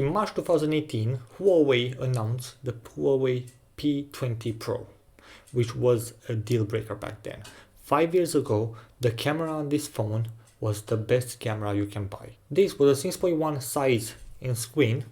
In March 2018, Huawei announced the Huawei P20 Pro, which was a deal breaker back then. 5 years ago, the camera on this phone was the best camera you can buy. This was a 6.1 size in screen,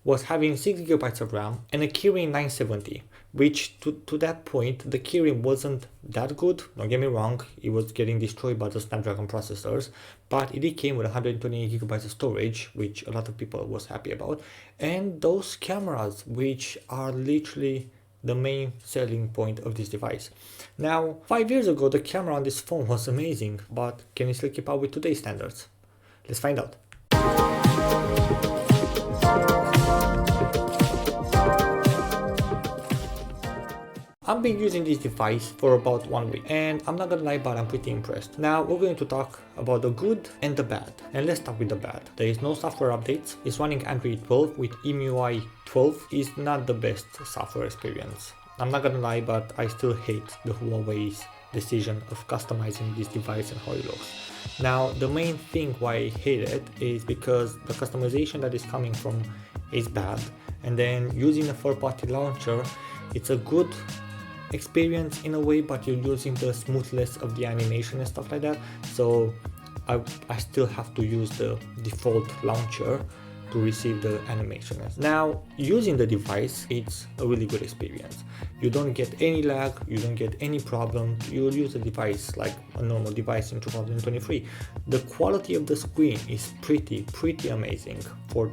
was having 6 GB of RAM and a Kirin 970, which to that point the Kirin wasn't that good, don't get me wrong, it was getting destroyed by the Snapdragon processors, but it came with 128 GB of storage, which a lot of people was happy about, and those cameras, which are literally the main selling point of this device. Now, 5 years ago the camera on this phone was amazing, but can it still keep up with today's standards? Let's find out. I've been using this device for about 1 week and I'm not gonna lie, but I'm pretty impressed. Now we're going to talk about the good and the bad, and let's start with the bad. There is no software updates, it's running Android 12 with EMUI 12, is not the best software experience. I'm not gonna lie, but I still hate the Huawei's decision of customizing this device and how it looks. Now the main thing why I hate it is because the customization that is coming from is bad, and then using a third-party launcher, it's a good experience in a way, but you're using the smoothness of the animation and stuff like that, so I still have to use the default launcher to receive the animation. Now using the device, it's a really good experience. You don't get any lag, you don't get any problem, you'll use the device like a normal device in 2023. The quality of the screen is pretty amazing,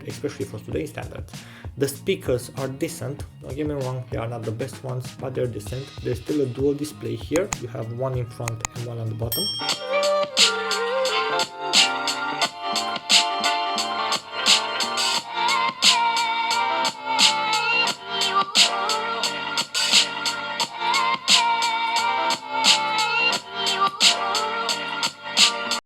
especially for today's standards. The speakers are decent, don't get me wrong, they are not the best ones, but they're decent. There's still a dual display here, you have one in front and one on the bottom.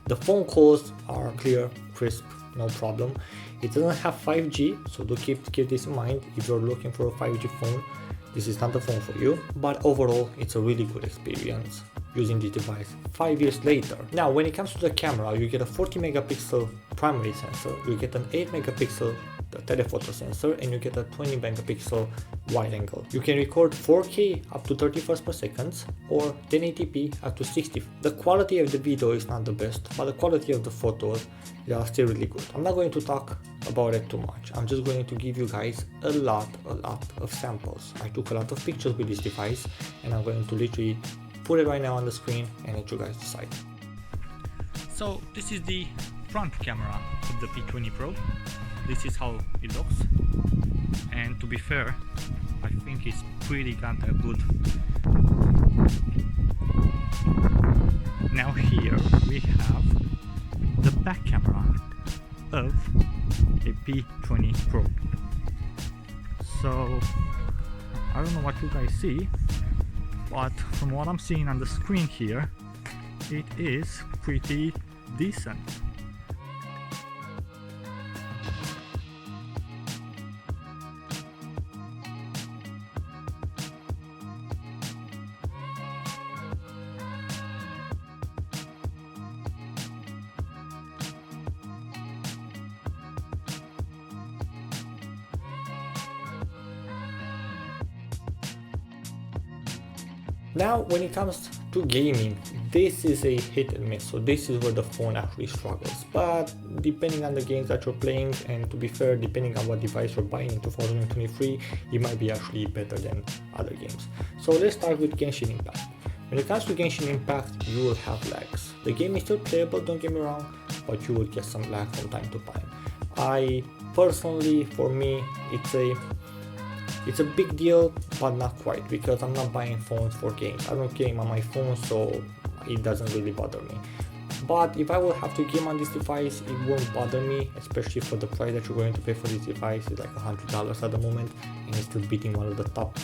The phone calls are clear, crisp, no problem. It doesn't have 5G, so do keep this in mind. If you're looking for a 5G phone, this is not the phone for you. But overall, it's a really good experience using this device 5 years later. Now, when it comes to the camera, you get a 40 megapixel primary sensor, you get an 8 megapixel telephoto sensor, and you get a 20 megapixel wide angle. You can record 4K up to 30 frames per second or 1080p up to 60. The quality of the video is not the best, but the quality of the photos, they are still really good. I'm not going to talk about it too much. I'm just going to give you guys a lot of samples. I took a lot of pictures with this device and I'm going to literally put it right now on the screen and let you guys decide. So this is the front camera of the P20 Pro. This is how it looks, and to be fair, I think it's pretty kinda good. Now here we have the back camera of a P20 Pro. So I don't know what you guys see, but from what I'm seeing on the screen here, it is pretty decent. Now when it comes to gaming, this is a hit and miss, so this is where the phone actually struggles, but depending on the games that you're playing, and to be fair, depending on what device you're buying in 2023, it might be actually better than other games. So let's start with Genshin Impact. When it comes to Genshin Impact, you will have lags. The game is still playable, don't get me wrong, but you will get some lag from time to time. I personally, for me, it's a big deal, but not quite, because I'm not buying phones for games. I don't game on my phone, so it doesn't really bother me. But if I will have to game on this device, it won't bother me, especially for the price that you're going to pay for this device. It's like $100 at the moment, and it's still beating one of the top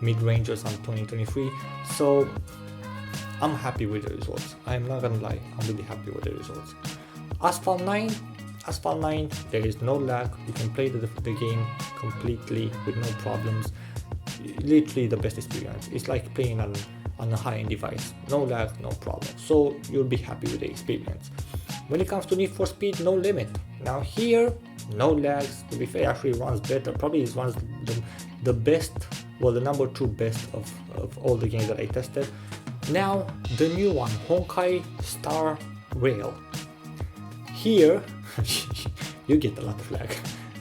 mid-rangers on 2023. So I'm happy with the results. I'm not gonna lie, I'm really happy with the results. Asphalt 9, there is no lag. You can play the game completely with no problems. Literally the best experience. It's like playing on a high-end device. No lag, no problem. So you'll be happy with the experience. When it comes to Need for Speed No Limit, now here no lags. To be fair, actually runs better. Probably is runs the best, well, the number 2 best of all the games that I tested. Now the new one, Honkai Star Rail. Here you get a lot of lag.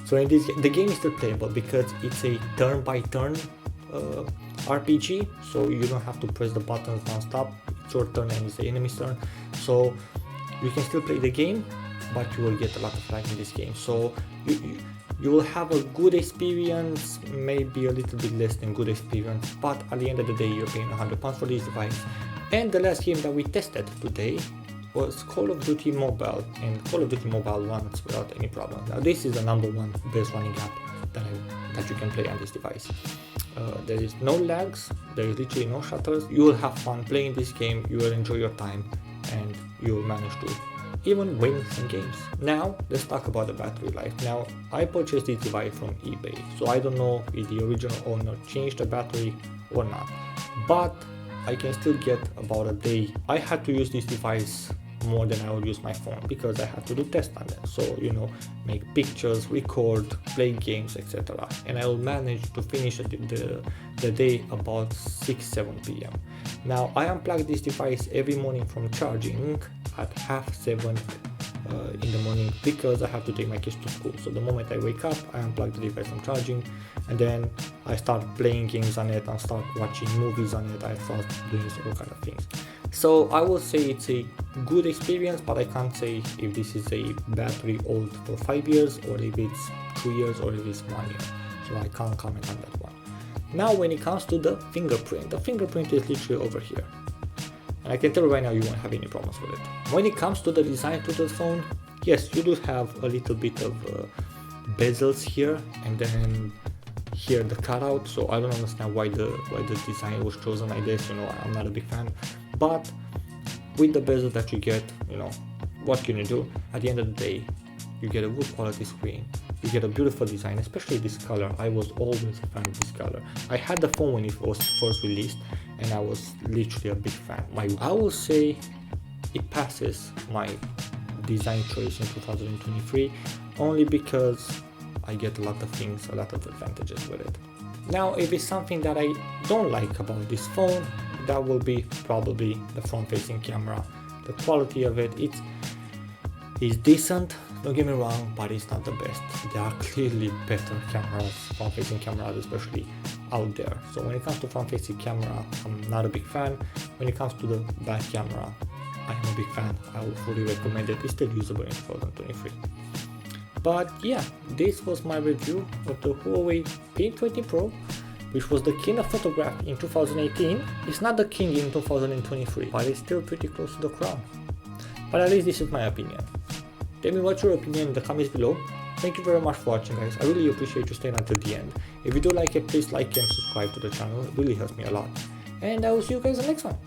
So in this, the game is still playable because it's a turn-by-turn RPG, so you don't have to press the buttons non-stop. It's your turn and it's the enemy's turn, so you can still play the game, but you will get a lot of lag in this game. So you will have a good experience, maybe a little bit less than good experience, but at the end of the day you're paying £100 for this device. And the last game that we tested today was Call of Duty Mobile, and Call of Duty Mobile runs without any problem. Now this is the #1 best running app that you can play on this device. There is no lags, there is literally no shutters. You will have fun playing this game, you will enjoy your time, and you will manage to even win some games. Now let's talk about the battery life. Now I purchased this device from eBay, so I don't know if the original owner changed the battery or not, but I can still get about a day. I had to use this device more than I would use my phone because I have to do tests on them, so you know, make pictures, record, play games, etc. And I will manage to finish the day about 6-7 p.m. Now I unplug this device every morning from charging at 6:30 in the morning because I have to take my kids to school. So the moment I wake up, I unplug the device from charging, and then I start playing games on it, and start watching movies on it, I start doing all kind of things. So I will say it's a good experience, but I can't say if this is a battery old for 5 years or if it's 2 years or if it's 1 year. So I can't comment on that one. Now when it comes to the fingerprint is literally over here. And I can tell you right now you won't have any problems with it. When it comes to the design to the phone, yes, you do have a little bit of bezels here, and then here the cutout. So I don't understand why the design was chosen like this. You know, I'm not a big fan. But with the bezel that you get, you know, what can you do? At the end of the day, you get a good quality screen. You get a beautiful design, especially this color. I was always a fan of this color. I had the phone when it was first released, and I was literally a big fan. I will say it passes my design choice in 2023, only because I get a lot of things, a lot of advantages with it. Now, if it's something that I don't like about this phone, that will be probably the front-facing camera. The quality of it, it's decent, don't get me wrong, but it's not the best. There are clearly better cameras, front-facing cameras especially, out there. So when it comes to front-facing camera, I'm not a big fan. When it comes to the back camera, I am a big fan. I would fully recommend it. It's still usable in 2023. But yeah, this was my review of the Huawei P20 Pro, which was the king of photograph in 2018. It's not the king in 2023, but it's still pretty close to the crown. But at least this is my opinion. Tell me what's your opinion in the comments below. Thank you very much for watching, guys. I really appreciate you staying until the end. If you do like it, please like and subscribe to the channel. It really helps me a lot. And I will see you guys in the next one.